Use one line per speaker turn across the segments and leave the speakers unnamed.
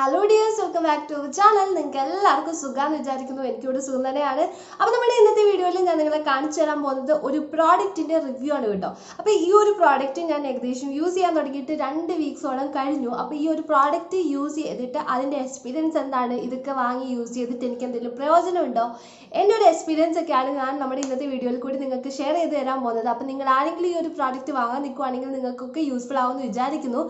Hello dears, welcome back to our channel. നിങ്ങൾക്ക് എല്ലാവർക്കും സുഖാന്ന് വിചാരിക്കുന്നു. എനിക്കിവിടെ സുഖം തന്നെയാണ്. അപ്പോൾ നമ്മുടെ ഇന്നത്തെ വീഡിയോയിൽ ഞാൻ നിങ്ങളെ കാണിച്ചു തരാൻ പോകുന്നത് ഒരു പ്രോഡക്റ്റിന്റെ റിവ്യൂ ആണ് കേട്ടോ. അപ്പോൾ ഈ ഒരു പ്രോഡക്റ്റ് ഞാൻ ഏകദേശം യൂസ് ചെയ്യാൻ തുടങ്ങിയിട്ട് 2 വീക്സോളം കഴിഞ്ഞു. അപ്പോൾ ഈ ഒരു പ്രോഡക്റ്റ് യൂസ് ചെയ്തിട്ട് അതിന്റെ എക്സ്പീരിയൻസ് എന്താണ്, ഇതൊക്കെ വാങ്ങി യൂസ് ചെയ്തിട്ട് എനിക്ക് എന്തെങ്കിലും പ്രയോജനമുണ്ടോ, എൻ്റെ ഒരു എക്സ്പീരിയൻസ് ഒക്കെയാണ് ഞാൻ നമ്മുടെ ഇന്നത്തെ വീഡിയോയിൽ കൂടി നിങ്ങൾക്ക് ഷെയർ ചെയ്ത് തരാൻ പോകുന്നത്. അപ്പോൾ നിങ്ങൾ ആരെങ്കിലും ഈ ഒരു പ്രോഡക്റ്റ് വാങ്ങാൻ നിൽക്കുവാണെങ്കിൽ നിങ്ങൾക്കൊക്കെ യൂസ്ഫുൾ ആവുമെന്ന് വിചാരിക്കുന്നു.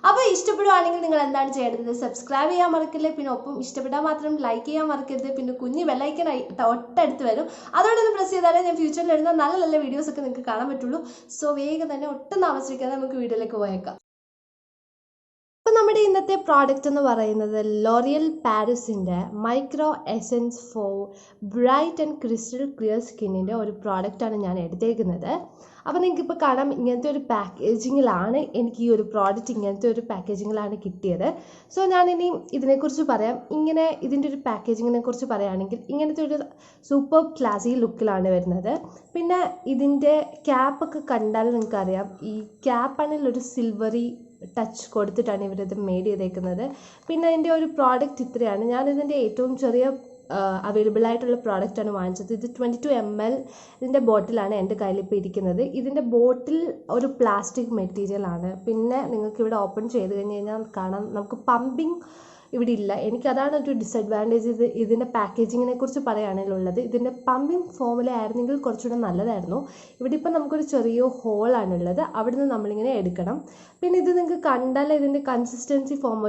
അപ്പോൾ ഇഷ്ടപ്പെടുവാണെങ്കിൽ നിങ്ങൾ എന്താണ് ചെയ്യേണ്ടത്, സബ്സ്ക്രൈബ് ചെയ്യാൻ മറക്കില്ല, പിന്നെ ഒപ്പം ഇഷ്ടപ്പെട്ടാൽ മാത്രം ലൈക്ക് ചെയ്യാൻ മറക്കരുത്, പിന്നെ കുഞ്ഞ് ബെല്ലൈക്കൻ തൊട്ടടുത്ത് വരും, അതോടൊന്ന് പ്രസ് ചെയ്താലേ ഞാൻ ഫ്യൂച്ചറിൽ ഇടുന്ന നല്ല നല്ല വീഡിയോസ് ഒക്കെ നിങ്ങൾക്ക് കാണാൻ പറ്റുള്ളൂ. സോ വേഗം തന്നെ ഒട്ടും താമസിക്കാതെ നമുക്ക് വീഡിയോയിലേക്ക് പോയേക്കാം. അപ്പോൾ നമ്മുടെ ഇന്നത്തെ പ്രോഡക്റ്റ് എന്ന് പറയുന്നത് ലോറിയൽ പാരീസിൻ്റെ micro essence for bright and crystal clear സ്കിന്നിൻ്റെ ഒരു പ്രോഡക്റ്റാണ് ഞാൻ എടുത്തേക്കുന്നത്. അപ്പോൾ നിങ്ങൾക്കിപ്പോൾ കാണാം, ഇങ്ങനത്തെ ഒരു പാക്കേജിങ്ങിലാണ് എനിക്ക് ഈ ഒരു പ്രോഡക്റ്റ് ഇങ്ങനത്തെ ഒരു പാക്കേജിങ്ങിലാണ് കിട്ടിയത്. സോ ഞാനിനി ഇതിനെക്കുറിച്ച് പറയാം. ഇതിൻ്റെ ഒരു പാക്കേജിങ്ങിനെ കുറിച്ച് പറയുകയാണെങ്കിൽ ഇങ്ങനത്തെ ഒരു സൂപ്പർ ക്ലാസി ലുക്കിലാണ് വരുന്നത്. പിന്നെ ഇതിൻ്റെ ക്യാപ്പൊക്കെ കണ്ടാൽ നിങ്ങൾക്കറിയാം, ഈ ക്യാപ്പാണെങ്കിൽ ഒരു സിൽവറി ടച്ച് കൊടുത്തിട്ടാണ് ഇവരിത് മെയ്ഡ് ചെയ്തേക്കുന്നത്. പിന്നെ അതിൻ്റെ ഒരു പ്രോഡക്റ്റ് ഇത്രയാണ്. ഞാനിതിൻ്റെ ഏറ്റവും ചെറിയ അവൈലബിൾ ആയിട്ടുള്ള പ്രോഡക്റ്റാണ് വാങ്ങിച്ചത്. ഇത് 22 ml ഇതിൻ്റെ ബോട്ടിലാണ് എൻ്റെ കയ്യിൽ ഇപ്പോൾ ഇരിക്കുന്നത്. ഇതിൻ്റെ ബോട്ടിൽ ഒരു പ്ലാസ്റ്റിക് മെറ്റീരിയലാണ്. പിന്നെ നിങ്ങൾക്ക് ഇവിടെ ഓപ്പൺ ചെയ്ത് കഴിഞ്ഞ് കഴിഞ്ഞാൽ കാണാം, നമുക്ക് പമ്പിങ് ഇവിടെ ഇല്ല. എനിക്കതാണ് ഒരു ഡിസഡ്വാൻറ്റേജ്. ഇതിൻ്റെ പാക്കേജിങ്ങിനെ കുറിച്ച് പറയുകയാണെങ്കിൽ ഉള്ളത്, ഇതിൻ്റെ പമ്പിങ് ഫോമിൽ ആയിരുന്നെങ്കിൽ കുറച്ചുകൂടെ നല്ലതായിരുന്നു. ഇവിടെ ഇപ്പം നമുക്കൊരു ചെറിയ ഹോളാണുള്ളത്, അവിടെ നിന്ന് നമ്മളിങ്ങനെ എടുക്കണം. പിന്നെ ഇത് നിങ്ങൾക്ക് കണ്ടാൽ ഇതിൻ്റെ കൺസിസ്റ്റൻസി ഫോം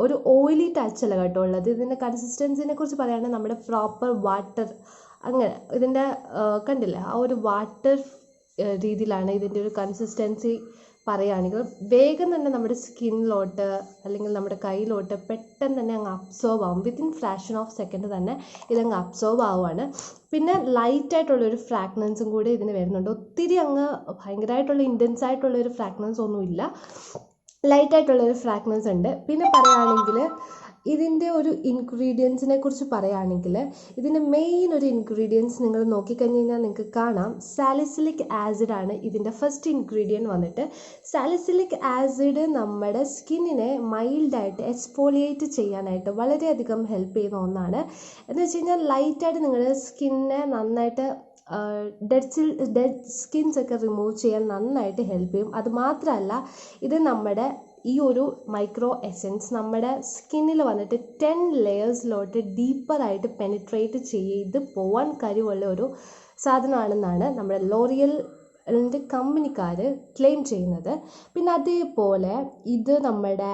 ഒരു ഓയിലി ടച്ച് അല്ല കേട്ടോ ഉള്ളത്. ഇതിൻ്റെ കൺസിസ്റ്റൻസിനെ കുറിച്ച് പറയുകയാണെങ്കിൽ നമ്മുടെ പ്രോപ്പർ വാട്ടർ, അങ്ങനെ ഇതിൻ്റെ കണ്ടില്ലേ, ആ ഒരു വാട്ടർ രീതിയിലാണ് ഇതിൻ്റെ ഒരു കൺസിസ്റ്റൻസി പറയുകയാണെങ്കിൽ. വേഗം തന്നെ നമ്മുടെ സ്കിന്നിലോട്ട് അല്ലെങ്കിൽ നമ്മുടെ കയ്യിലോട്ട് പെട്ടെന്ന് തന്നെ അങ്ങ് അബ്സോർബ് ആവും. വിത്തിൻ ഫ്രാക്ഷൻ ഓഫ് സെക്കൻഡ് തന്നെ ഇതങ്ങ് അബ്സോർബ് ആവുകയാണ്. പിന്നെ ലൈറ്റായിട്ടുള്ളൊരു ഫ്രാഗ്രൻസും കൂടി ഇതിന് വരുന്നുണ്ട്. ഒത്തിരി അങ്ങ് ഭയങ്കരമായിട്ടുള്ള ഇൻറ്റൻസ് ആയിട്ടുള്ളൊരു ഫ്രാഗ്രൻസ് ഒന്നുമില്ല, ലൈറ്റായിട്ടുള്ളൊരു ഫ്രാഗ്രൻസ് ഉണ്ട്. പിന്നെ പറയുകയാണെങ്കിൽ ഇതിൻ്റെ ഒരു ഇൻഗ്രീഡിയൻസിനെ കുറിച്ച് പറയുകയാണെങ്കിൽ ഇതിൻ്റെ മെയിൻ ഒരു ഇൻഗ്രീഡിയൻസ് നിങ്ങൾ നോക്കിക്കഴിഞ്ഞ് കഴിഞ്ഞാൽ നിങ്ങൾക്ക് കാണാം, സാലിസിലിക് ആസിഡാണ് ഇതിൻ്റെ ഫസ്റ്റ് ഇൻഗ്രീഡിയൻറ്റ് വന്നിട്ട്. സാലിസിലിക് ആസിഡ് നമ്മുടെ സ്കിന്നിനെ മൈൽഡായിട്ട് എക്സ്ഫോളിയേറ്റ് ചെയ്യാനായിട്ട് വളരെയധികം ഹെൽപ്പ് ചെയ്യുന്ന ഒന്നാണ്. എന്ന് വെച്ച് കഴിഞ്ഞാൽ ലൈറ്റായിട്ട് നിങ്ങളുടെ സ്കിന്നിനെ നന്നായിട്ട് ഡെഡ് സ്കിൻസ് ഒക്കെ റിമൂവ് ചെയ്യാൻ നന്നായിട്ട് ഹെൽപ്പ് ചെയ്യും. അതുമാത്രമല്ല, ഇത് നമ്മുടെ ഈ ഒരു മൈക്രോ എസെൻസ് നമ്മുടെ സ്കിന്നിൽ വന്നിട്ട് 10 ലെയേഴ്സിലോട്ട് ഡീപ്പറായിട്ട് പെനിട്രേറ്റ് ചെയ്ത് പോവാൻ കഴിവുള്ള ഒരു സാധനമാണെന്നാണ് നമ്മുടെ ലോറിയൽ കമ്പനിക്കാർ ക്ലെയിം ചെയ്യുന്നത്. പിന്നെ അതേപോലെ ഇത് നമ്മുടെ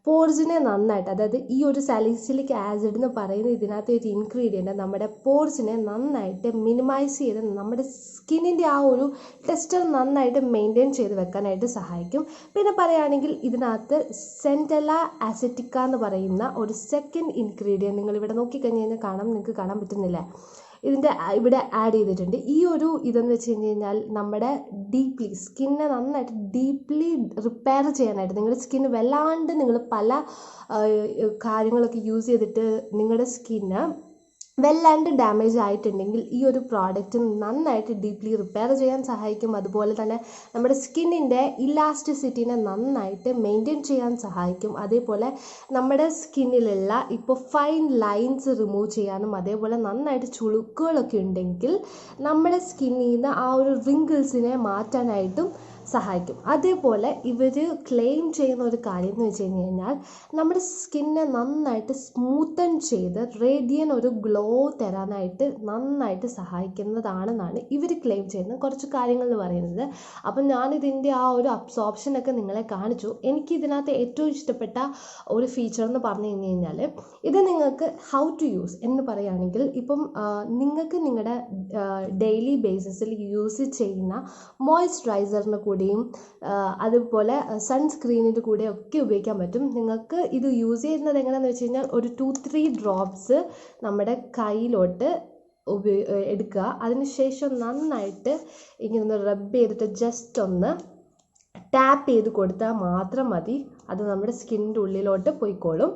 പോർസിനെ നന്നായിട്ട്, അതായത് ഈ ഒരു സാലിസിലിക് ആസിഡ് എന്ന് പറയുന്ന ഇതിനകത്ത് ഒരു ഇൻഗ്രീഡിയൻ്റ് നമ്മുടെ പോർസിനെ നന്നായിട്ട് മിനിമൈസ് ചെയ്ത് നമ്മുടെ സ്കിന്നിൻ്റെ ആ ഒരു ടെക്സ്ചർ നന്നായിട്ട് മെയിൻറ്റെയിൻ ചെയ്ത് വെക്കാനായിട്ട് സഹായിക്കും. പിന്നെ പറയുകയാണെങ്കിൽ ഇതിനകത്ത് സെൻറ്റല അസെറ്റിക്ക എന്ന് പറയുന്ന ഒരു സെക്കൻഡ് ഇൻഗ്രീഡിയൻറ്റ് നിങ്ങൾ ഇവിടെ നോക്കിക്കഴിഞ്ഞ് കഴിഞ്ഞാൽ കാണാം, നിങ്ങൾക്ക് കാണാൻ പറ്റുന്നില്ല, ഇതിൻ്റെ ഇവിടെ ആഡ് ചെയ്തിട്ടുണ്ട്. ഈ ഒരു ഇതെന്ന് വെച്ച് കഴിഞ്ഞ് കഴിഞ്ഞാൽ നമ്മുടെ ഡീപ്ലി സ്കിന്നെ നന്നായിട്ട് ഡീപ്ലി റിപ്പയർ ചെയ്യാനായിട്ട്, നിങ്ങളുടെ സ്കിന്ന് വല്ലാണ്ട് നിങ്ങൾ പല കാര്യങ്ങളൊക്കെ യൂസ് ചെയ്തിട്ട് നിങ്ങളുടെ സ്കിന്ന് വല്ലാണ്ട് ഡാമേജ് ആയിട്ടുണ്ടെങ്കിൽ ഈ ഒരു പ്രോഡക്റ്റ് നന്നായിട്ട് ഡീപ്ലി റിപ്പയർ ചെയ്യാൻ സഹായിക്കും. അതുപോലെ തന്നെ നമ്മുടെ സ്കിന്നിൻ്റെ ഇലാസ്റ്റിസിറ്റിനെ നന്നായിട്ട് മെയിൻറ്റെയിൻ ചെയ്യാൻ സഹായിക്കും. അതേപോലെ നമ്മുടെ സ്കിന്നിലുള്ള ഇപ്പോൾ ഫൈൻ ലൈൻസ് റിമൂവ് ചെയ്യാനും, അതേപോലെ നന്നായിട്ട് ചുളുക്കുകളൊക്കെ ഉണ്ടെങ്കിൽ നമ്മുടെ സ്കിന്നിൽ നിന്ന് ആ ഒരു റിങ്കിൾസിനെ മാറ്റാനായിട്ടും സഹായിക്കും. അതേപോലെ ഇവർ ക്ലെയിം ചെയ്യുന്ന ഒരു കാര്യം എന്ന് വെച്ച് കഴിഞ്ഞ് കഴിഞ്ഞാൽ നമ്മുടെ സ്കിന്നെ നന്നായിട്ട് സ്മൂത്തൻ ചെയ്ത് റേഡിയൻ ഒരു ഗ്ലോ തരാനായിട്ട് നന്നായിട്ട് സഹായിക്കുന്നതാണെന്നാണ് ഇവർ ക്ലെയിം ചെയ്യുന്ന കുറച്ച് കാര്യങ്ങൾ എന്ന് പറയുന്നത്. അപ്പം ഞാനിതിൻ്റെ ആ ഒരു അബ്സോർപ്ഷനൊക്കെ നിങ്ങളെ കാണിച്ചു. എനിക്ക് ഇതിനകത്ത് ഏറ്റവും ഇഷ്ടപ്പെട്ട ഒരു ഫീച്ചർ എന്ന് പറഞ്ഞു കഴിഞ്ഞ് കഴിഞ്ഞാൽ, ഇത് നിങ്ങൾക്ക് ഹൗ ടു യൂസ് എന്ന് പറയുകയാണെങ്കിൽ, ഇപ്പം നിങ്ങൾക്ക് നിങ്ങളുടെ ഡെയിലി ബേസിസിൽ യൂസ് ചെയ്യുന്ന മോയ്സ്ചറൈസറിന് കൂടിയും അതുപോലെ സൺസ്ക്രീനിൻ്റെ കൂടെ ഒക്കെ ഉപയോഗിക്കാൻ പറ്റും. നിങ്ങൾക്ക് ഇത് യൂസ് ചെയ്യുന്നത് എങ്ങനെയാണെന്ന് വെച്ച് കഴിഞ്ഞാൽ, ഒരു 2-3 ഡ്രോപ്സ് നമ്മുടെ കയ്യിലോട്ട് എടുക്കുക. അതിനുശേഷം നന്നായിട്ട് ഇങ്ങനെ ഒന്ന് റബ്ബ് ചെയ്തിട്ട് ജസ്റ്റ് ഒന്ന് ടാപ്പ് ചെയ്ത് കൊടുത്താൽ മാത്രം മതി. അത് നമ്മുടെ സ്കിന്നിൻ്റെ ഉള്ളിലോട്ട് പോയിക്കോളും.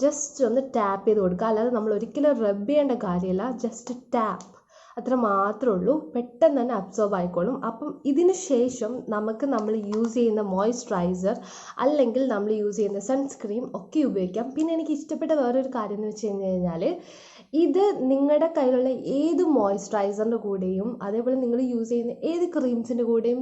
ജസ്റ്റ് ഒന്ന് ടാപ്പ് ചെയ്ത് കൊടുക്കുക, അല്ലാതെ നമ്മൾ ഒരിക്കലും റബ്ബ് ചെയ്യേണ്ട കാര്യമില്ല. ജസ്റ്റ് ടാപ്പ്, അത്ര മാത്രമേ ഉള്ളൂ. പെട്ടെന്ന് തന്നെ അബ്സോർബ് ആയിക്കോളും. അപ്പം ഇതിന് ശേഷം നമ്മൾ യൂസ് ചെയ്യുന്ന മോയ്സ്ചറൈസർ അല്ലെങ്കിൽ നമ്മൾ യൂസ് ചെയ്യുന്ന സൺസ്ക്രീൻ ഒക്കെ ഉപയോഗിക്കാം. പിന്നെ എനിക്ക് ഇഷ്ടപ്പെട്ട വേറൊരു കാര്യം എന്ന് വെച്ച് കഴിഞ്ഞാൽ ഇത് നിങ്ങളുടെ കയ്യിലുള്ള ഏത് മോയ്സ്ചറൈസറിൻ്റെ കൂടെയും അതേപോലെ നിങ്ങൾ യൂസ് ചെയ്യുന്ന ഏത് ക്രീംസിൻ്റെ കൂടെയും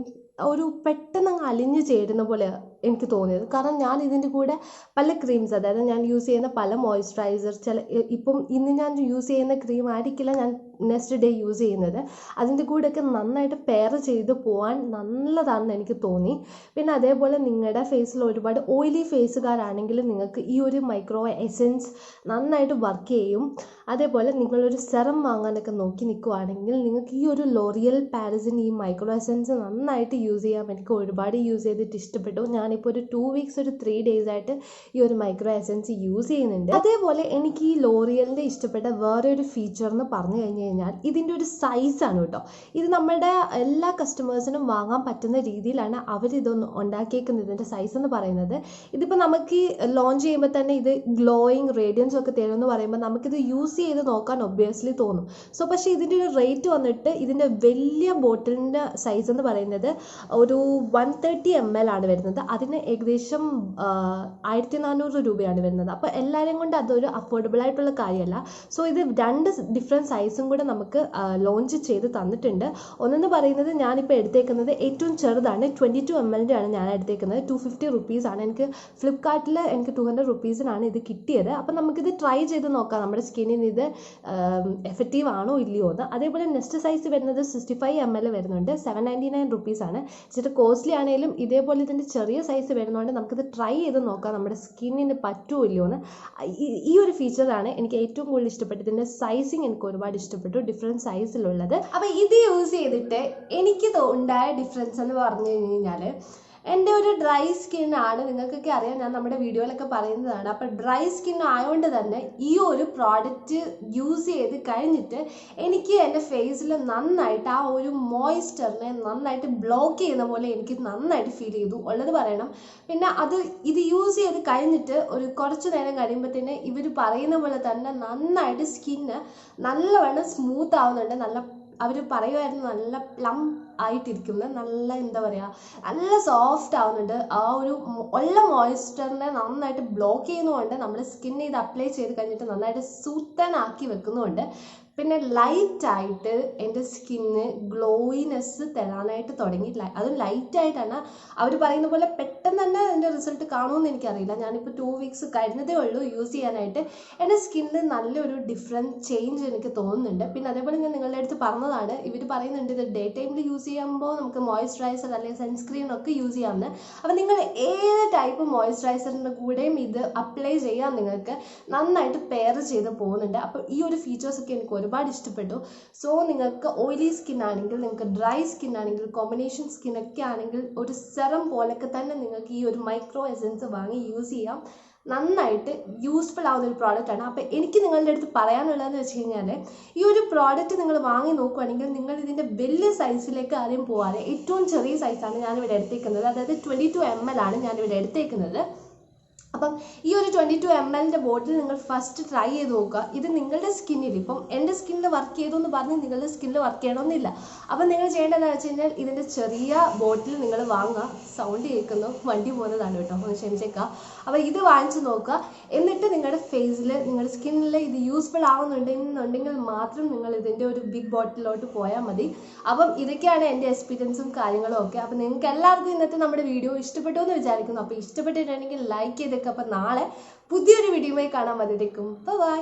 ഒരു പെട്ടെന്ന് അങ്ങ് അലിഞ്ഞു ചേരുന്ന പോലെ എനിക്ക് തോന്നിയത്. കാരണം ഞാൻ ഇതിൻ്റെ കൂടെ പല ക്രീംസ്, അതായത് ഞാൻ യൂസ് ചെയ്യുന്ന പല മോയ്സ്ചറൈസർ, ഇപ്പം ഇന്ന് ഞാൻ യൂസ് ചെയ്യുന്ന ക്രീം ആയിരിക്കില്ല ഞാൻ നെക്സ്റ്റ് ഡേ യൂസ് ചെയ്യുന്നത്. അതിൻ്റെ കൂടെയൊക്കെ നന്നായിട്ട് പെയർ ചെയ്ത് പോകാൻ നല്ലതാണെന്ന് എനിക്ക് തോന്നി. പിന്നെ അതേപോലെ നിങ്ങളുടെ ഫേസിൽ ഒരുപാട് ഓയിലി ഫേസുകാരാണെങ്കിൽ നിങ്ങൾക്ക് ഈ ഒരു മൈക്രോ എസൻസ് നന്നായിട്ട് വർക്ക് ചെയ്യും. അതേപോലെ നിങ്ങളൊരു സെറം വാങ്ങാനൊക്കെ നോക്കി നിൽക്കുവാണെങ്കിൽ നിങ്ങൾക്ക് ഈ ഒരു ലോറിയൽ പാരസിൻ്റെ ഈ മൈക്രോ എസൻസ് നന്നായിട്ട് യൂസ് ചെയ്യാം. എനിക്ക് ഒരുപാട് യൂസ് ചെയ്തിട്ട് ഇഷ്ടപ്പെട്ടു. ഞാനിപ്പോൾ ഒരു 2 വീക്സ് ഒരു 3 ഡേയ്സ് ആയിട്ട് ഈ ഒരു മൈക്രോ എസൻസ് യൂസ് ചെയ്യുന്നുണ്ട്. അതേപോലെ എനിക്ക് ഈ ലോറിയലിൻ്റെ ഇഷ്ടപ്പെട്ട വേറെ ഒരു ഫീച്ചർ എന്ന് പറഞ്ഞു കഴിഞ്ഞാൽ ഇതിൻ്റെ ഒരു സൈസാണ് കേട്ടോ. ഇത് നമ്മുടെ എല്ലാ കസ്റ്റമേഴ്സിനും വാങ്ങാൻ പറ്റുന്ന രീതിയിലാണ് അവരിതൊന്ന് ഉണ്ടാക്കിയേക്കുന്നത്. ഇതിൻ്റെ സൈസ് എന്ന് പറയുന്നത്, ഇതിപ്പോൾ നമുക്ക് ലോഞ്ച് ചെയ്യുമ്പോൾ തന്നെ ഇത് ഗ്ലോയിങ് റേഡിയൻസ് ഒക്കെ തരുമെന്ന് പറയുമ്പോൾ നമുക്കിത് യൂസ് ചെയ്ത് നോക്കാൻ ഒബ്വിയസ്ലി തോന്നും. പക്ഷേ ഇതിൻ്റെ ഒരു റേറ്റ് വന്നിട്ട് ഇതിൻ്റെ വലിയ ബോട്ടിലിൻ്റെ സൈസ് എന്ന് പറയുന്നത് ഒരു 130 ml ആണ് വരുന്നത്. അതിന് ഏകദേശം 1400 രൂപയാണ് വരുന്നത്. അപ്പോൾ എല്ലാവരെയും കൊണ്ട് അതൊരു അഫോർഡബിൾ ആയിട്ടുള്ള കാര്യമല്ല. ഇത് 2 ഡിഫറെൻറ്റ് സൈസും കൂടെ നമുക്ക് ലോഞ്ച് ചെയ്ത് തന്നിട്ടുണ്ട്. ഒന്നെന്ന് പറയുന്നത് ഞാനിപ്പോൾ എടുത്തേക്കുന്നത് ഏറ്റവും ചെറുതാണ്, 22 ml ആണ് ഞാൻ എടുത്തേക്കുന്നത്. 250 റുപ്പീസാണ്. എനിക്ക് ഫ്ലിപ്കാർട്ടിൽ എനിക്ക് 200 റുപ്പീസിനാണ് ഇത് കിട്ടിയത്. അപ്പം നമുക്കിത് ട്രൈ ചെയ്ത് നോക്കാം നമ്മുടെ സ്കിന്നിന് ഇത് എഫക്റ്റീവ് ആണോ ഇല്ലയോ എന്ന്. അതേപോലെ നെക്സ്റ്റ് സൈസ് വരുന്നത് 65 ml വരുന്നുണ്ട്. 799 റുപ്പീസാണ്. ഇച്ചിരി കോസ്റ്റ്ലി ആണെങ്കിലും ഇതേപോലെ ഇതിൻ്റെ ചെറിയ സൈസ് വരുന്നതുകൊണ്ട് നമുക്കിത് ട്രൈ ചെയ്ത് നോക്കാം നമ്മുടെ സ്കിന്നിന് പറ്റുമോ ഇല്ലയോ എന്ന്. ഈ ഒരു ഫീച്ചറാണ് എനിക്ക് ഏറ്റവും കൂടുതൽ ഇഷ്ടപ്പെട്ടത്. ഇതിൻ്റെ സൈസിങ് എനിക്ക് ഒരുപാട് ഇഷ്ടപ്പെട്ടു, ഡിഫറെൻറ്റ് സൈസിലുള്ളത്. അപ്പോൾ ഇത് യൂസ് ചെയ്തിട്ട് എനിക്ക് ഉണ്ടായ ഡിഫറൻസ് എന്ന് പറഞ്ഞു കഴിഞ്ഞാൽ, എൻ്റെ ഒരു ഡ്രൈ സ്കിന്നാണ്, നിങ്ങൾക്കൊക്കെ അറിയാം, ഞാൻ നമ്മുടെ വീഡിയോയിലൊക്കെ പറയുന്നതാണ്. അപ്പോൾ ഡ്രൈ സ്കിൻ ആയതുകൊണ്ട് തന്നെ ഈ ഒരു പ്രോഡക്റ്റ് യൂസ് ചെയ്ത് കഴിഞ്ഞിട്ട് എനിക്ക് എൻ്റെ ഫേസിൽ നന്നായിട്ട് ആ ഒരു മോയ്സ്ചറിനെ നന്നായിട്ട് ബ്ലോക്ക് ചെയ്യുന്ന പോലെ എനിക്ക് നന്നായിട്ട് ഫീൽ ചെയ്തു ഉള്ളത് പറയണം. പിന്നെ ഇത് യൂസ് ചെയ്ത് കഴിഞ്ഞിട്ട് ഒരു കുറച്ച് നേരം കഴിയുമ്പോഴത്തേന് ഇവർ പറയുന്ന പോലെ തന്നെ നന്നായിട്ട് സ്കിന്ന് നല്ലവണ്ണം സ്മൂത്ത് ആവുന്നുണ്ട്. അവർ പറയുമായിരുന്നു നല്ല പ്ലം ആയിട്ടിരിക്കുന്നത്, നല്ല എന്താ പറയുക, നല്ല സോഫ്റ്റ് ആവുന്നുണ്ട്. ആ ഒരു ഉള്ള മോയ്സ്ചറിനെ നന്നായിട്ട് ബ്ലോക്ക് ചെയ്യുന്നതുകൊണ്ട് നമ്മുടെ സ്കിന്നിൽ ഇത് അപ്ലൈ ചെയ്ത് കഴിഞ്ഞിട്ട് നന്നായിട്ട് സൂത്തനാക്കി വെക്കുന്നുണ്ട്. പിന്നെ ലൈറ്റായിട്ട് എൻ്റെ സ്കിന്ന് ഗ്ലോയിനെസ് തരാനായിട്ട് തുടങ്ങി. അതും ലൈറ്റായിട്ടാണ്. അവർ പറയുന്ന പോലെ പെട്ടെന്ന് തന്നെ അതിൻ്റെ റിസൾട്ട് കാണുമെന്ന് എനിക്കറിയില്ല. ഞാനിപ്പോൾ 2 വീക്സ് കഴിഞ്ഞതേ ഉള്ളൂ യൂസ് ചെയ്യാനായിട്ട്. എൻ്റെ സ്കിന്നിൽ നല്ലൊരു ഡിഫറെൻറ്റ് ചേഞ്ച് എനിക്ക് തോന്നുന്നുണ്ട്. പിന്നെ അതേപോലെ ഞാൻ നിങ്ങളുടെ അടുത്ത് പറഞ്ഞതാണ്, ഇവർ പറയുന്നുണ്ട് ഇത് ഡേ ടൈമിൽ യൂസ് ചെയ്യുമ്പോൾ നമുക്ക് മോയ്സ്ചറൈസർ അല്ലെങ്കിൽ സൺസ്ക്രീൻ ഒക്കെ യൂസ് ചെയ്യാമെന്ന്. അപ്പോൾ നിങ്ങൾ ഏത് ടൈപ്പ് മോയ്സ്ചറൈസറിൻ്റെ കൂടെയും ഇത് അപ്ലൈ ചെയ്യാൻ നിങ്ങൾക്ക് നന്നായിട്ട് പെയർ ചെയ്ത് പോകുന്നുണ്ട്. അപ്പോൾ ഈ ഒരു ഫീച്ചേഴ്സൊക്കെ എനിക്ക് ഒരുപാട് ഇഷ്ടപ്പെട്ടു. നിങ്ങൾക്ക് ഓയിലി സ്കിൻ ആണെങ്കിൽ, നിങ്ങൾക്ക് ഡ്രൈ സ്കിൻ ആണെങ്കിൽ, കോമ്പിനേഷൻ സ്കിൻ ഒക്കെ ആണെങ്കിൽ ഒരു സെറം പോലൊക്കെ തന്നെ നിങ്ങൾക്ക് ഈ ഒരു മൈക്രോ എസൻസ് വാങ്ങി യൂസ് ചെയ്യാം. നന്നായിട്ട് യൂസ്ഫുൾ ആവുന്ന ഒരു പ്രോഡക്റ്റാണ്. അപ്പോൾ എനിക്ക് നിങ്ങളുടെ അടുത്ത് പറയാനുള്ളതെന്ന് വെച്ച് കഴിഞ്ഞാൽ, ഈ ഒരു പ്രോഡക്റ്റ് നിങ്ങൾ വാങ്ങി നോക്കുകയാണെങ്കിൽ നിങ്ങൾ ഇതിൻ്റെ വലിയ സൈസിലേക്ക് ആദ്യം പോകാതെ ഏറ്റവും ചെറിയ സൈസാണ് ഞാനിവിടെ എടുത്തേക്കുന്നത്. അതായത് 22 ml ആണ് ഞാനിവിടെ എടുത്തേക്കുന്നത്. അപ്പം ഈ ഒരു 22 ml ബോട്ടിൽ നിങ്ങൾ ഫസ്റ്റ് ട്രൈ ചെയ്ത് നോക്കുക. ഇത് നിങ്ങളുടെ സ്കിന്നിൽ, ഇപ്പം എൻ്റെ സ്കിന്നിൽ വർക്ക് ചെയ്തു എന്ന് പറഞ്ഞ് നിങ്ങളുടെ സ്കിന്നിൽ വർക്ക് ചെയ്യണമെന്നില്ല. അപ്പം നിങ്ങൾ ചെയ്യേണ്ടതെന്ന് വെച്ച് കഴിഞ്ഞാൽ ഇതിൻ്റെ ചെറിയ ബോട്ടിൽ നിങ്ങൾ വാങ്ങുക. സൗണ്ട് കേൾക്കുന്നു, വണ്ടി പോകുന്നതാണ് കേട്ടോ, ഒന്ന് ക്ഷമിച്ചേക്കുക. അപ്പോൾ ഇത് വാങ്ങിച്ച് നോക്കുക. എന്നിട്ട് നിങ്ങളുടെ ഫേസിൽ, നിങ്ങളുടെ സ്കിന്നിൽ ഇത് യൂസ്ഫുൾ ആവുന്നുണ്ടെങ്കിൽ മാത്രം നിങ്ങൾ ഇതിൻ്റെ ഒരു ബിഗ് ബോട്ടിലോട്ട് പോയാൽ മതി. അപ്പം ഇതൊക്കെയാണ് എൻ്റെ എക്സ്പീരിയൻസും കാര്യങ്ങളും ഒക്കെ. അപ്പം നിങ്ങൾക്ക് എല്ലാവർക്കും ഇന്നത്തെ നമ്മുടെ വീഡിയോ ഇഷ്ടപ്പെട്ടു എന്ന് വിചാരിക്കുന്നു. അപ്പോൾ ഇഷ്ടപ്പെട്ടിട്ടുണ്ടെങ്കിൽ ലൈക്ക് ചെയ്തേക്കുക. അപ്പം നാളെ പുതിയൊരു വീഡിയോയുമായി കാണാൻ മതിയേക്കും. ബൈ.